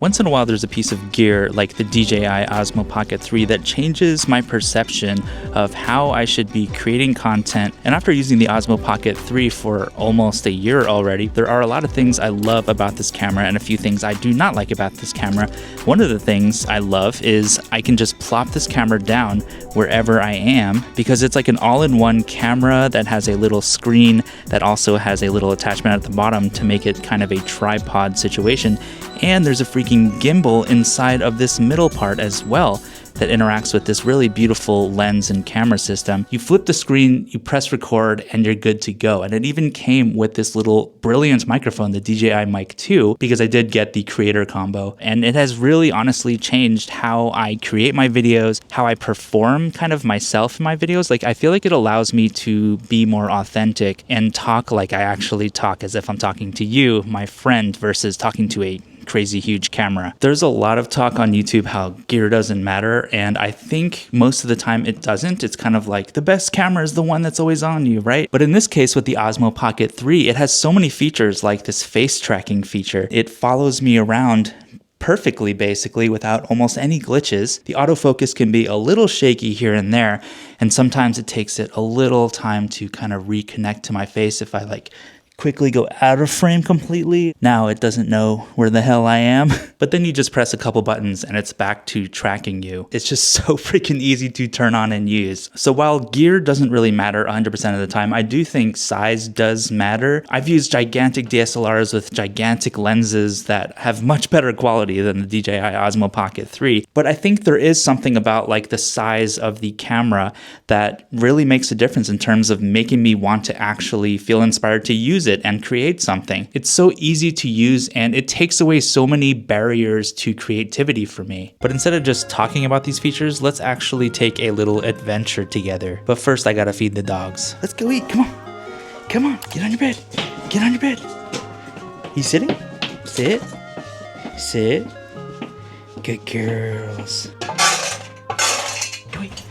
Once in a while there's a piece of gear like the DJI Osmo Pocket 3 that changes my perception of how I should be creating content. And after using the Osmo Pocket 3 for almost a year already, there are a lot of things I love about this camera and a few things I do not like about this camera. One of the things I love is I can just plop this camera down wherever I am because it's like an all-in-one camera that has a little screen that also has a little attachment at the bottom to make it kind of a tripod situation. And there's a freaking gimbal inside of this middle part as well that interacts with this really beautiful lens and camera system. You flip the screen, you press record, and you're good to go. And it even came with this little brilliant microphone, the DJI Mic 2, because I did get the creator combo. And it has really honestly changed how I create my videos, how I perform kind of myself in my videos. Like, I feel like it allows me to be more authentic and talk like I actually talk, as if I'm talking to you, my friend, versus talking to a crazy huge camera. There's a lot of talk on YouTube how gear doesn't matter, and I think most of the time it doesn't. It's kind of like the best camera is the one that's always on you, right? But in this case with the Osmo Pocket 3, it has so many features like this face tracking feature. It follows me around perfectly, basically, without almost any glitches. The autofocus can be a little shaky here and there, and sometimes it takes it a little time to kind of reconnect to my face if I like quickly go out of frame completely. Now it doesn't know where the hell I am. But then you just press a couple buttons and it's back to tracking you. It's just so freaking easy to turn on and use. So while gear doesn't really matter 100% of the time, I do think size does matter. I've used gigantic DSLRs with gigantic lenses that have much better quality than the DJI Osmo Pocket 3. But I think there is something about like the size of the camera that really makes a difference in terms of making me want to actually feel inspired to use it and create something. It's so easy to use and it takes away so many barriers to creativity for me. But instead of just talking about these features, let's actually take a little adventure together. But first I gotta feed the dogs. Let's go eat, come on. Come on, get on your bed. Get on your bed. You sitting? Sit. Sit. Good girls. Go eat.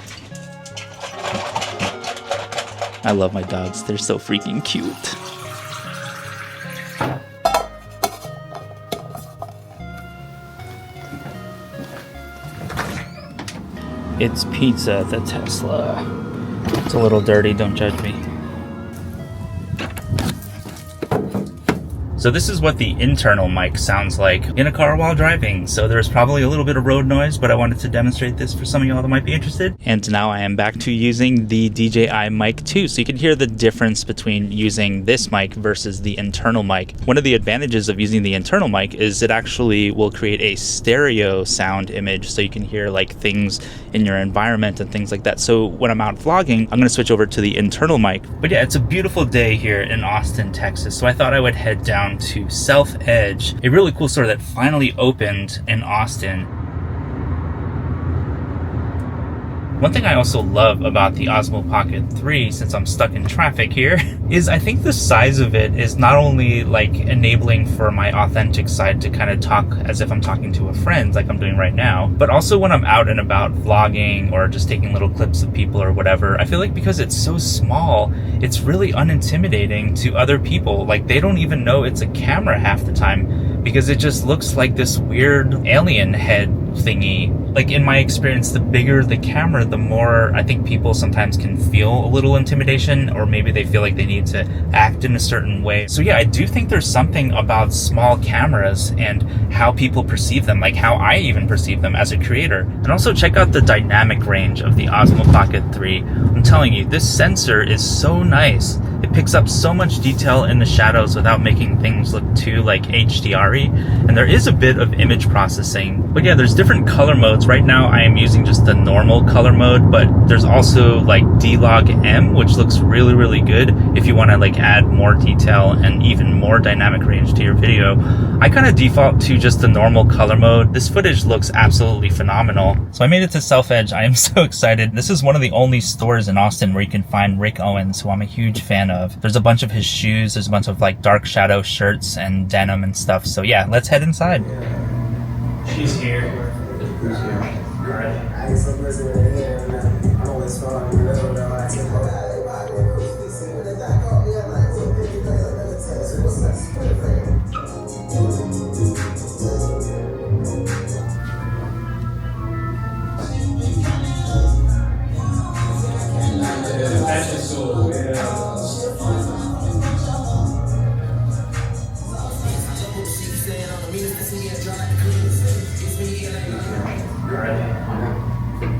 I love my dogs. They're so freaking cute. It's pizza, the Tesla. It's a little dirty, don't judge me. So this is what the internal mic sounds like in a car while driving. So there's probably a little bit of road noise, but I wanted to demonstrate this for some of y'all that might be interested. And now I am back to using the DJI Mic 2. So you can hear the difference between using this mic versus the internal mic. One of the advantages of using the internal mic is it actually will create a stereo sound image. So you can hear like things in your environment and things like that. So when I'm out vlogging, I'm gonna switch over to the internal mic. But yeah, it's a beautiful day here in Austin, Texas. So I thought I would head down to Self Edge, a really cool store that finally opened in Austin. One thing I also love about the Osmo Pocket 3, since I'm stuck in traffic here, is I think the size of it is not only like enabling for my authentic side to kind of talk as if I'm talking to a friend like I'm doing right now, but also when I'm out and about vlogging or just taking little clips of people or whatever, I feel like because it's so small, it's really unintimidating to other people. Like they don't even know it's a camera half the time because it just looks like this weird alien head thingy. Like in my experience, the bigger the camera, the more I think people sometimes can feel a little intimidation, or maybe they feel like they need to act in a certain way. So yeah, I do think there's something about small cameras and how people perceive them, like how I even perceive them as a creator. And also check out the dynamic range of the Osmo Pocket 3. I'm telling you, this sensor is so nice. It picks up so much detail in the shadows without making things look too like HDR-y. And there is a bit of image processing. But yeah, there's different color modes. Right now I am using just the normal color mode, but there's also like D-Log M, which looks really, really good if you want to like add more detail and even more dynamic range to your video. I kind of default to just the normal color mode. This footage looks absolutely phenomenal. So I made it to Self Edge. I am so excited. This is one of the only stores in Austin where you can find Rick Owens, who I'm a huge fan of. There's a bunch of his shoes. There's a bunch of like dark shadow shirts and denim and stuff. So yeah, let's head inside. She's here. Who's here? All right.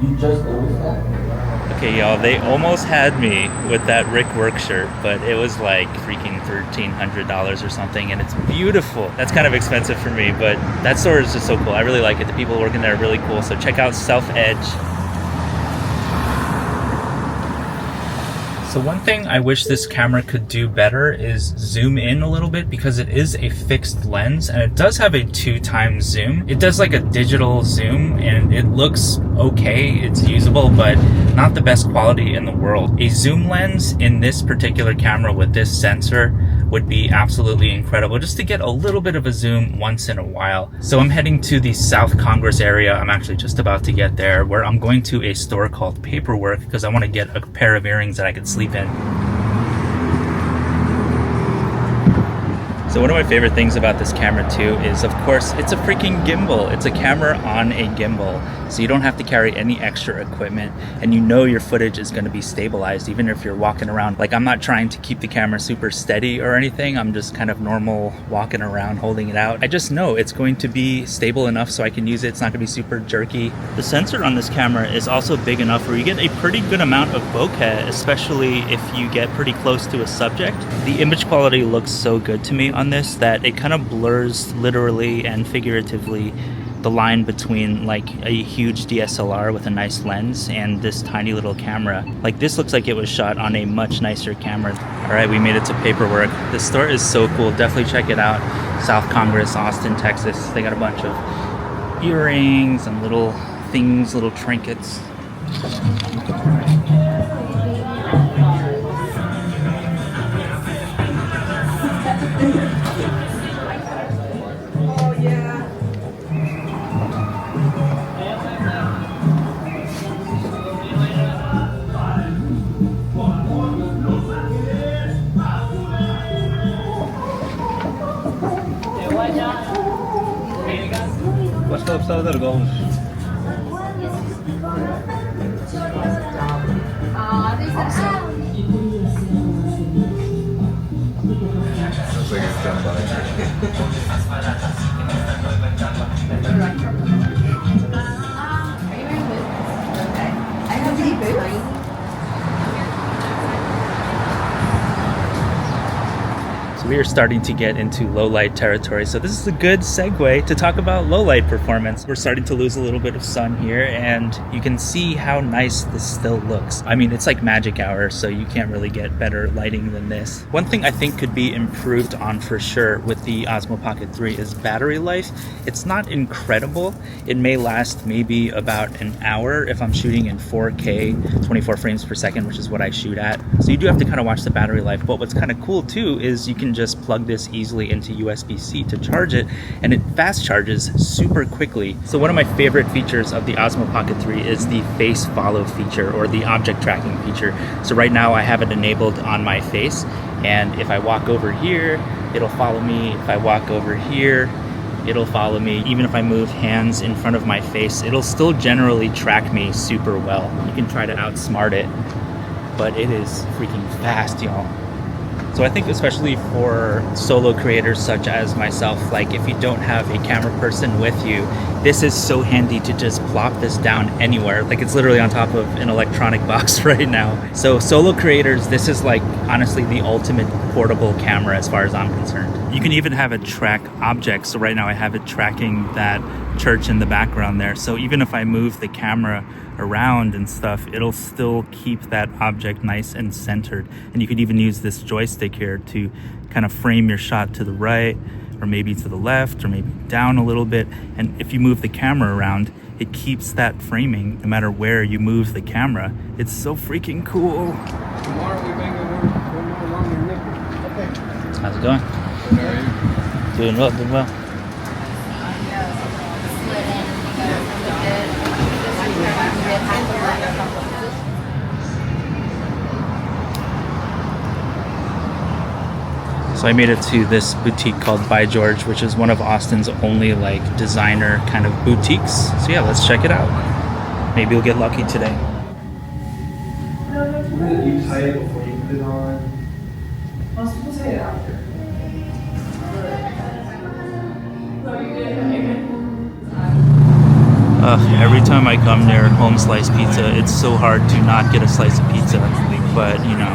You just noticed that? Okay, y'all, they almost had me with that Rick work shirt, but it was like freaking $1,300 or something, and it's beautiful. That's kind of expensive for me, but that store is just so cool. I really like it. The people working there are really cool, so check out Self Edge. So one thing I wish this camera could do better is zoom in a little bit, because it is a fixed lens and it does have a 2x zoom. It does like a digital zoom and it looks okay, it's usable, but not the best quality in the world. A zoom lens in this particular camera with this sensor would be absolutely incredible, just to get a little bit of a zoom once in a while. So I'm heading to the South Congress area. I'm actually just about to get there, where I'm going to a store called Paperwork because I want to get a pair of earrings that I can sleep in. So one of my favorite things about this camera too is, of course, it's a freaking gimbal. It's a camera on a gimbal. So you don't have to carry any extra equipment, and you know your footage is going to be stabilized even if you're walking around. Like, I'm not trying to keep the camera super steady or anything. I'm just kind of normal walking around holding it out. I just know it's going to be stable enough so I can use it. It's not going to be super jerky. The sensor on this camera is also big enough where you get a pretty good amount of bokeh, especially if you get pretty close to a subject. The image quality looks so good to me on this that it kind of blurs literally and figuratively the line between like a huge DSLR with a nice lens and this tiny little camera. Like, this looks like it was shot on a much nicer camera. All right, we made it to Paperwork. This store is so cool. Definitely check it out. South Congress, Austin, Texas. They got a bunch of earrings and little things, little trinkets. We are starting to get into low light territory, so this is a good segue to talk about low light performance. We're starting to lose a little bit of sun here, and you can see how nice this still looks. I mean, it's like magic hour, so you can't really get better lighting than this. One thing I think could be improved on for sure with the Osmo Pocket 3 is battery life. It's not incredible. It may last maybe about an hour if I'm shooting in 4K, 24 frames per second, which is what I shoot at. So you do have to kind of watch the battery life, but what's kind of cool too is you can just plug this easily into USB-C to charge it, and it fast charges super quickly. So one of my favorite features of the Osmo Pocket 3 is the face follow feature, or the object tracking feature. So right now I have it enabled on my face, and if I walk over here, it'll follow me. If I walk over here, it'll follow me. Even if I move hands in front of my face, it'll still generally track me super well. You can try to outsmart it, but it is freaking fast, y'all. So I think especially for solo creators such as myself, like if you don't have a camera person with you, this is so handy to just plop this down anywhere. Like, it's literally on top of an electronic box right now. So solo creators, this is like honestly the ultimate portable camera as far as I'm concerned. You can even have it track objects. So right now I have it tracking that church in the background there. So even if I move the camera around and stuff, it'll still keep that object nice and centered. And you could even use this joystick here to kind of frame your shot to the right, or maybe to the left, or maybe down a little bit. And if you move the camera around, it keeps that framing no matter where you move the camera. It's so freaking cool. How's it going? Doing well, doing well. So I made it to this boutique called ByGeorge, which is one of Austin's only like designer kind of boutiques. So yeah, let's check it out. Maybe you'll get lucky today. You tie it before you put it on. Most people tie it after. Every time I come near home slice pizza, it's so hard to not get a slice of pizza. But, you know,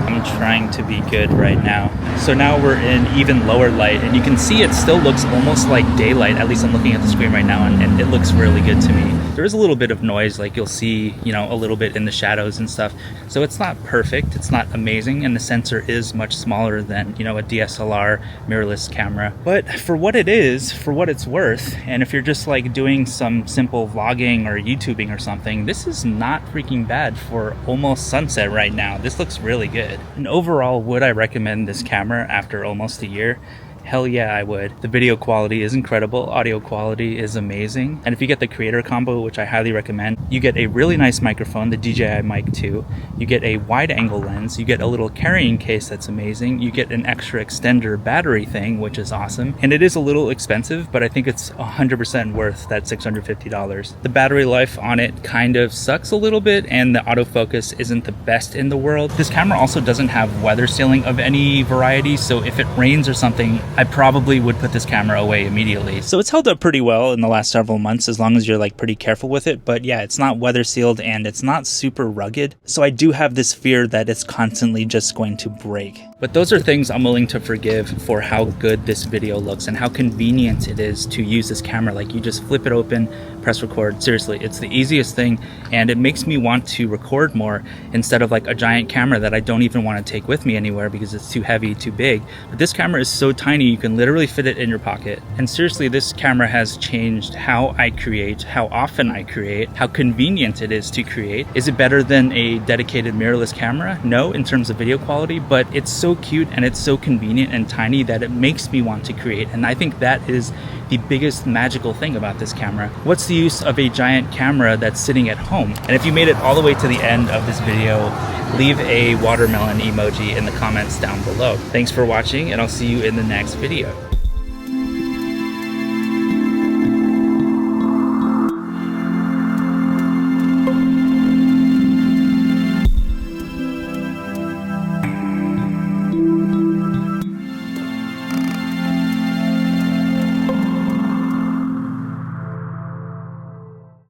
I'm trying to be good right now. So now we're in even lower light, and you can see it still looks almost like daylight. At least I'm looking at the screen right now, and it looks really good to me. There is a little bit of noise, like you'll see, you know, a little bit in the shadows and stuff. So it's not perfect, it's not amazing, and the sensor is much smaller than, you know, a DSLR mirrorless camera. But for what it is, for what it's worth, and if you're just like doing some simple vlogging or YouTubing or something, this is not freaking bad for almost sunset right now. This looks really good. And overall, would I recommend this camera after almost a year? Hell yeah, I would. The video quality is incredible, audio quality is amazing, and if you get the creator combo, which I highly recommend, you get a really nice microphone, the DJI Mic 2, you get a wide angle lens, you get a little carrying case that's amazing, you get an extra extender battery thing, which is awesome, and it is a little expensive, but I think it's 100% worth that $650. The battery life on it kind of sucks a little bit, and the autofocus isn't the best in the world. This camera also doesn't have weather sealing of any variety, so if it rains or something, I probably would put this camera away immediately. So it's held up pretty well in the last several months, as long as you're like pretty careful with it. But yeah, it's not weather sealed and it's not super rugged. So I do have this fear that it's constantly just going to break. But those are things I'm willing to forgive for how good this video looks and how convenient it is to use this camera. Like, you just flip it open, press record. Seriously, it's the easiest thing, and it makes me want to record more instead of like a giant camera that I don't even want to take with me anywhere because it's too heavy, too big. But this camera is so tiny, you can literally fit it in your pocket. And seriously, this camera has changed how I create, how often I create, how convenient it is to create. Is it better than a dedicated mirrorless camera? No, in terms of video quality, but it's so cute and it's so convenient and tiny that it makes me want to create. And I think that is the biggest magical thing about this camera. What's the use of a giant camera that's sitting at home? And if you made it all the way to the end of this video, leave a watermelon emoji in the comments down below. Thanks for watching, and I'll see you in the next video.